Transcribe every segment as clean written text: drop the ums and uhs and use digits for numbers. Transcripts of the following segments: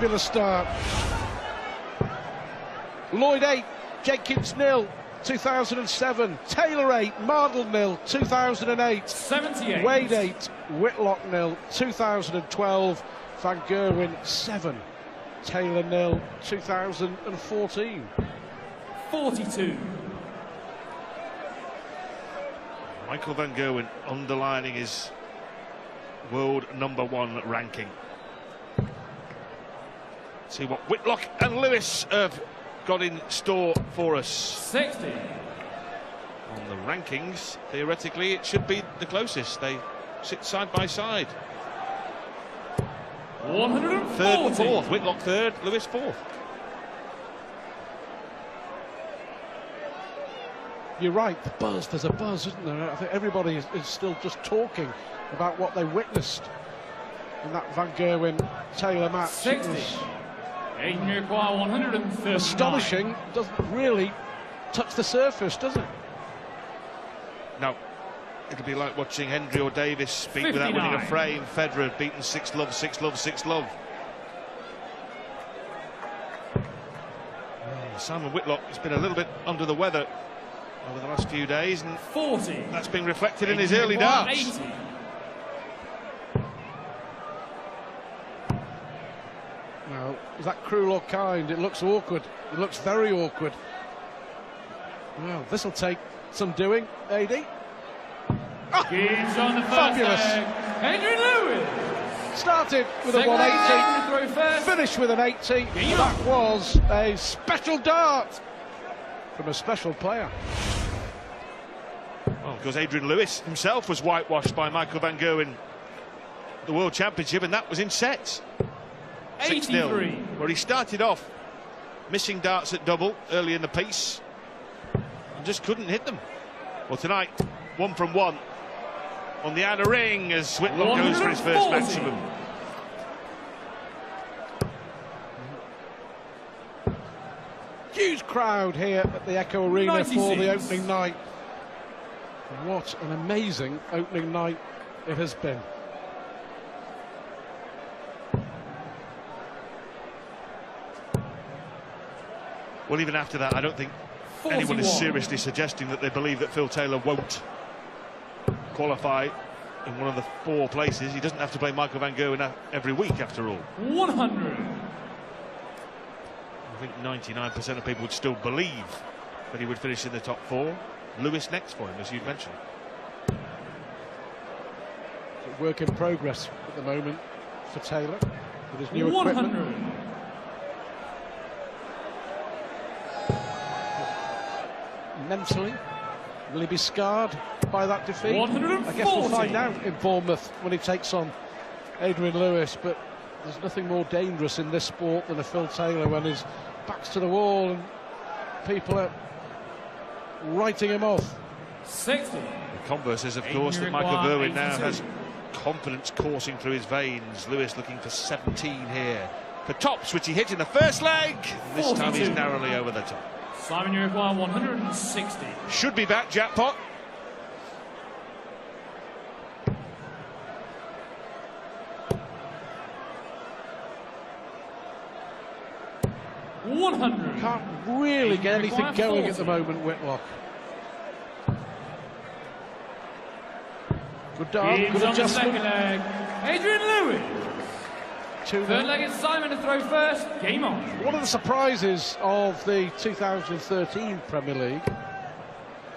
Fabulous start. Lloyd 8, Jenkins 0, 2007. Taylor 8, Mardle 0, 2008. 78. Wade 8, Whitlock 0, 2012. Van Gerwen 7, Taylor 0, 2014. 42. Michael Van Gerwen underlining his world #1 ranking. See what Whitlock and Lewis have got in store for us. 60. On the rankings, theoretically, it should be the closest. They sit side by side. 140. Third and fourth. Whitlock third, Lewis fourth. You're right, the buzz, there's a buzz, isn't there? I think everybody is still just talking about what they witnessed in that Van Gerwen-Taylor match. 60. Adrian 139. Astonishing, doesn't really touch the surface, does it? No. It'll be like watching Hendry or Davis beat 59. without winning a frame. Federer beaten 6-love, 6-love, 6-love. Simon Whitlock has been a little bit under the weather over the last few days, and 40. that's been reflected in his early darts. 80. Now, is that cruel or kind? It looks awkward. It looks very awkward. Well, this will take some doing, AD. Oh, Gives on the first fabulous. leg. Adrian Lewis. Started with Second a 180, leg, throw first. finished with an 80. That was a special dart from a special player. Well, because Adrian Lewis himself was whitewashed by Michael Van Gerwen at the World Championship, and that was in sets. 6-0, 83. where he started off missing darts at double early in the piece and just couldn't hit them. Well, tonight, 1 from 1 on the outer ring as Whitlock goes for his first 140. maximum. Huge crowd here at the Echo Arena 96. for the opening night. What an amazing opening night it has been. Well, even after that, I don't think 41. anyone is seriously suggesting that they believe that Phil Taylor won't qualify in one of the 4 places. He doesn't have to play Michael Van Gerwen every week, after all. 100. I think 99% of people would still believe that he would finish in the top 4. Lewis next for him, as you've mentioned. It's a work in progress at the moment for Taylor with his new 100. equipment. Mentally, will he be scarred by that defeat? 140. I guess we'll find out in Bournemouth when he takes on Adrian Lewis, but there's nothing more dangerous in this sport than a Phil Taylor when his back's to the wall and people are writing him off. 60. The converse is, of course, that Michael Verwin now has confidence coursing through his veins. Lewis looking for 17 here. For tops, which he hit in the first leg. This time he's narrowly over the top. Simon, you require 160. Should be back, jackpot. Can't really get anything going at the moment, Whitlock. Good dart, good On the second adjustment. leg. Adrian Lewis. 2-0. Third leg is Simon to throw first. Game on. One of the surprises of the 2013 Premier League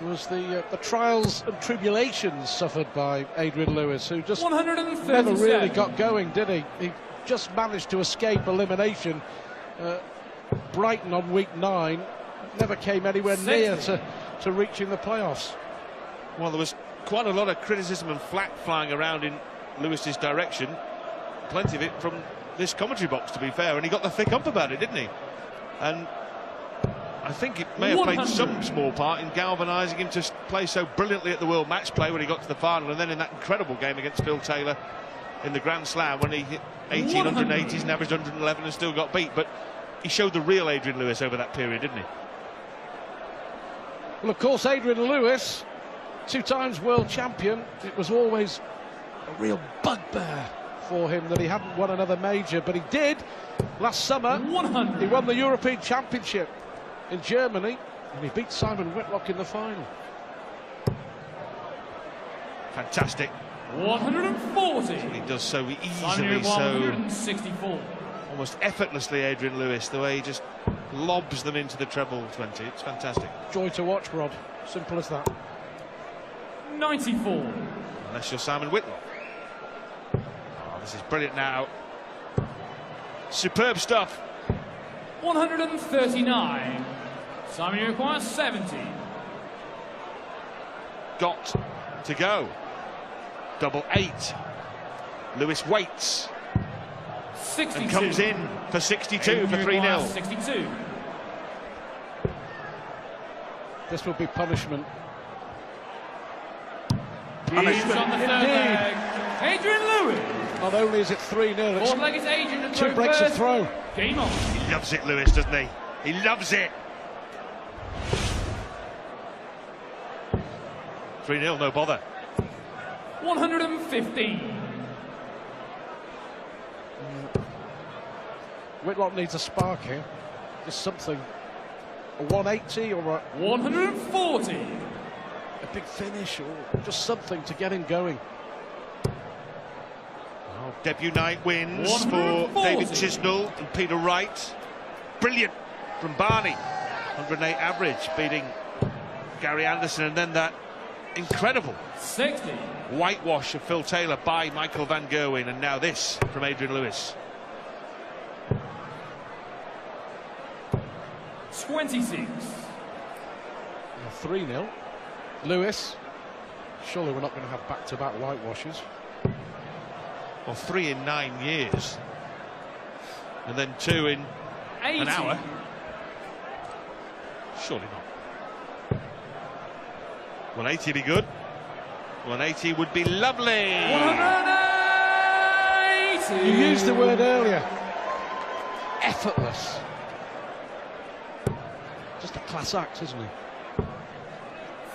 was the trials and tribulations suffered by Adrian Lewis, who just 137. never really got going, did he? He just managed to escape elimination. Brighton on week 9 never came anywhere near to reaching the playoffs. Well, there was quite a lot of criticism and flack flying around in Lewis's direction. Plenty of it from this commentary box, to be fair, and he got the thick up about it, didn't he? And I think it may have played some small part in galvanising him to play so brilliantly at the World Match Play when he got to the final, and then in that incredible game against Phil Taylor in the Grand Slam when he hit 1880s and averaged 111 and still got beat. But he showed the real Adrian Lewis over that period, didn't he? Well, of course, Adrian Lewis, 2 times world champion, it was always a real bugbear for him that he hadn't won another major, but he did last summer. 100. He won the European Championship in Germany, and he beat Simon Whitlock in the final. Fantastic. 140. He does so Simon easily, so 164. almost effortlessly, Adrian Lewis, the way he just lobs them into the treble 20. It's fantastic. Joy to watch, Rod. Simple as that. 94. Unless you're Simon Whitlock. Oh, this is brilliant now. Superb stuff. 139. Simon, you require 70. Got to go. Double 8. Lewis waits 62. and comes in for 62 Adrian for 3-0. 62. This will be punishment. He's on the third leg. Adrian Lewis. Not only is it 3-0, Fourth it's leg is Adrian to throw 2 breaks first. of throw. Game on. He loves it, Lewis, doesn't he? He loves it. 3-0, no bother. 115. Whitlock needs a spark here. Just something. A 180 or a 140. big finish or just something to get him going. Oh, debut night wins for 140. David Chisnell and Peter Wright. Brilliant from Barney. 108 average, beating Gary Anderson, and then that incredible 60. whitewash of Phil Taylor by Michael Van Gerwen, and now this from Adrian Lewis. 26. 3-0. Lewis. Surely we're not going to have back-to-back whitewashes. Well, 3 in 9 years. And then 2 in 80. an hour. Surely not. 180 would be good. 180 would be lovely. 180. You used the word earlier. Effortless. Just a class act, isn't he?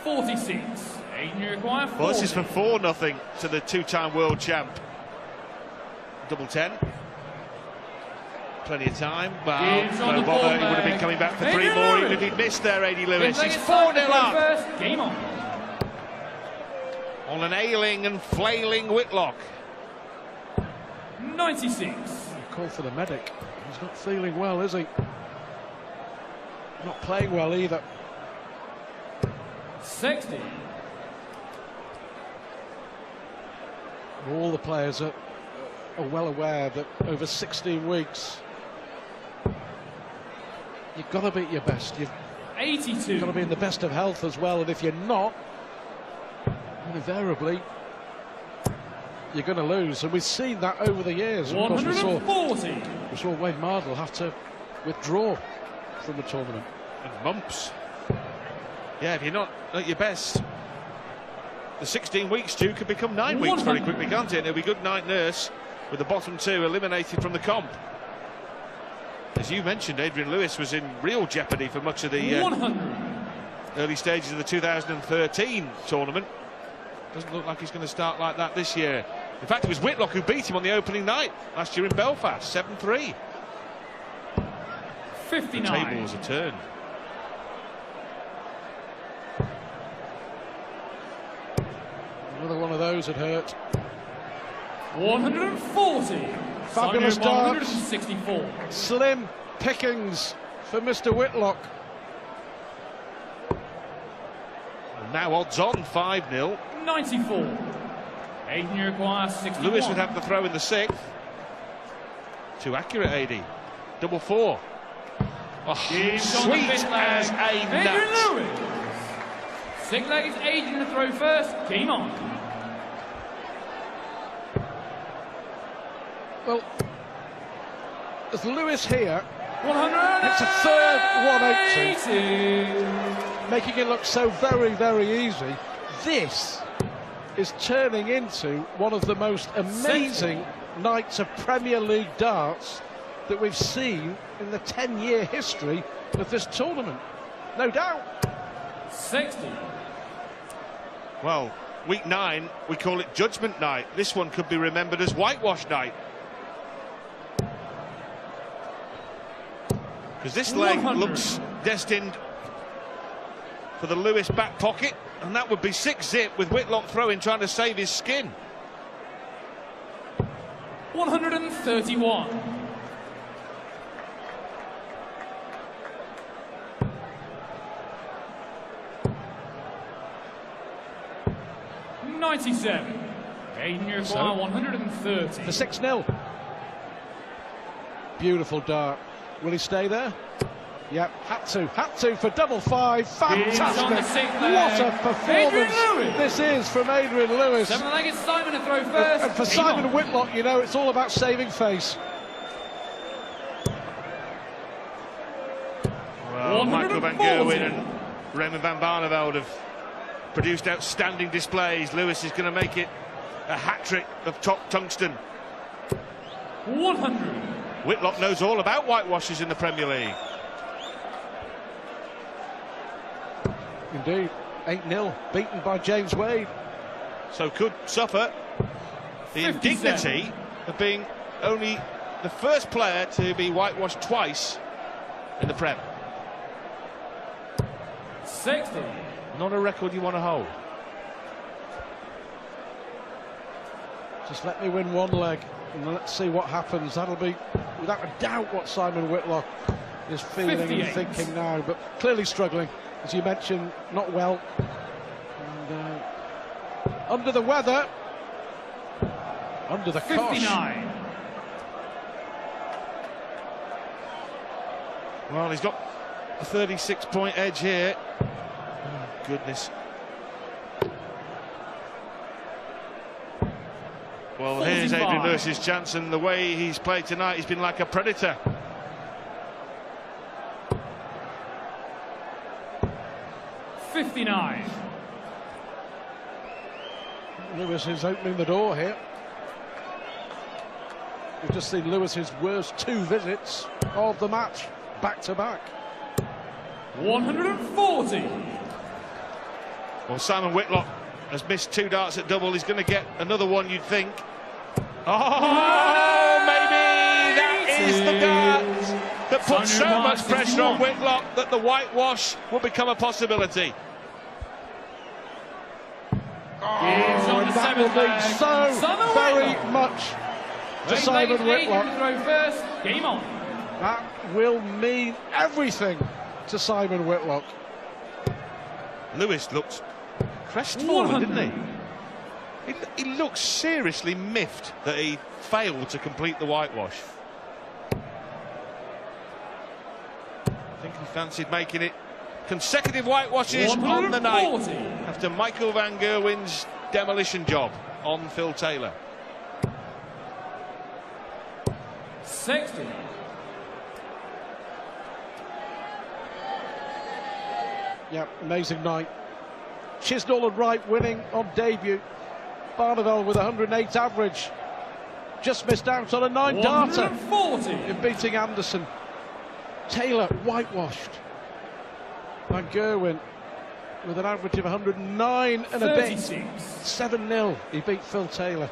46. Adrian require 40. Well, this is for 4-0 to the 2-time world champ. Double 10. Plenty of time. Well, Gibbs on no the bother. ball He would have been leg. coming back for Adrian 3 more Lewis. even if he'd missed there, AD Lewis. Fifth leg He's is 4-0 Simon up first. Game on. on an ailing and flailing Whitlock. 96. Call for the medic. He's not feeling well, is he? Not playing well either. 60. All the players are well aware that over 16 weeks you've got to be at your best. You've 82. got to be in the best of health as well, and if you're not, invariably you're going to lose. And we've seen that over the years. Of course, we 140. saw Wayne Mardle have to withdraw from the tournament. And mumps. Yeah, if you're not at your best, the 16 weeks too could become 9 weeks very quickly, can't it? And it'll be good night nurse with the bottom 2 eliminated from the comp. As you mentioned, Adrian Lewis was in real jeopardy for much of the 100. early stages of the 2013 tournament. Doesn't look like he's going to start like that this year. In fact, it was Whitlock who beat him on the opening night last year in Belfast, 7-3. The 59. tables are turned. Another one of those had hurt. 140. Fabulous Simon, darts. 164. Slim pickings for Mr. Whitlock. And now odds on 5-0. 94. Adrian requires 61. Lewis would have the throw in the 6th. Too accurate, AD. Double 4. Oh, Gibbs on the sweet fifth as leg. a Adrian nut. Lewis. 6th leg is Adrian to throw first. Game on. Well, there's Lewis here. 180. It's a third 180, making it look so very, very easy. This is turning into one of the most amazing nights of Premier League darts that we've seen in the 10-year history of this tournament. No doubt. 60. Well, week 9, we call it Judgment Night. This one could be remembered as Whitewash Night. Because this leg looks destined for the Lewis back pocket, and that would be 6-zip with Whitlock throwing, trying to save his skin. 131. '97. Adrian, So, 130. The 6-0. Beautiful dart. Will he stay there? Yep, had to for double 5. Fantastic. On the sixth What leg. a performance this is from Adrian Lewis. Seven-legged Simon to throw first. And for Simon Whitlock, you know, it's all about saving face. Well, Michael van Gerwen and Raymond van Barneveld have produced outstanding displays. Lewis is going to make it a hat-trick of top tungsten. 100. Whitlock knows all about whitewashes in the Premier League. Indeed, 8-0, beaten by James Wade. So could suffer the 57. indignity of being only the first player to be whitewashed twice in the Prem. 60. Not a record you want to hold. Just let me win one leg and let's see what happens. That'll be, without a doubt, what Simon Whitlock is feeling 58. and thinking now, but clearly struggling, as you mentioned, not well. And under the weather, under the cosh. 59. Well, he's got a 36-point edge here. Oh, goodness. Well, here's 45. Adrian Lewis's chance, and the way he's played tonight, he's been like a predator. '59. Lewis is opening the door here. We've just seen Lewis's worst 2 visits of the match, back to back. 140. Well, Simon Whitlock has missed 2 darts at double. He's going to get another one, you'd think. Oh, maybe that is the dart that puts so much pressure on Whitlock that the whitewash will become a possibility. And that will mean so very much to Simon Whitlock. Throw first. Game on. That will mean everything to Simon Whitlock. Lewis looked crestfallen, didn't he? He looked seriously miffed that he failed to complete the whitewash. I think he fancied making it consecutive whitewashes on the night after Michael van Gerwen's demolition job on Phil Taylor. 60. Yeah, amazing night. Chisnall and Wright winning on debut. Barneveld with 108 average. Just missed out on a 9-darter in beating Anderson. Taylor whitewashed. Van Gerwen with an average of 109 and a bit. 7-0, he beat Phil Taylor.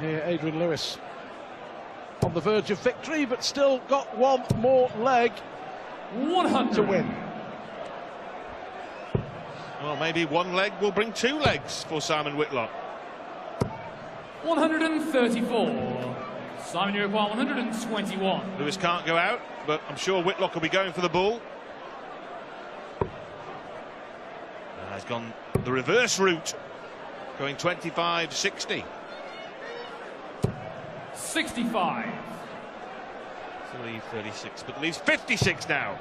Here, Adrian Lewis on the verge of victory, but still got one more leg 100 to win. Well, maybe one leg will bring 2 legs for Simon Whitlock. 134. Simon, you require 121. Lewis can't go out, but I'm sure Whitlock will be going for the bull. Has gone the reverse route, going 25-60. 65. 36, but leaves 56 now.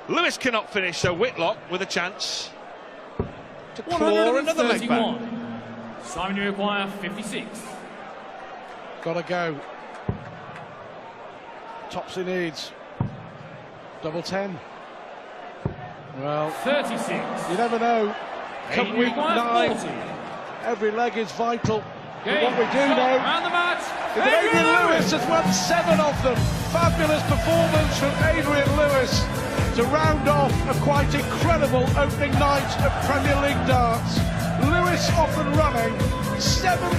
Lewis cannot finish, so Whitlock with a chance to claw another leg back. Simon, you require 56. Gotta go. Tops he needs. Double 10. Well, 36. you never know. Come week 9, 40. every leg is vital. But Okay, what we do know round the match, is that Adrian Lewis has won 7 of them. Fabulous performance from Adrian Lewis to round off a quite incredible opening night of Premier League darts. Lewis off and running, 7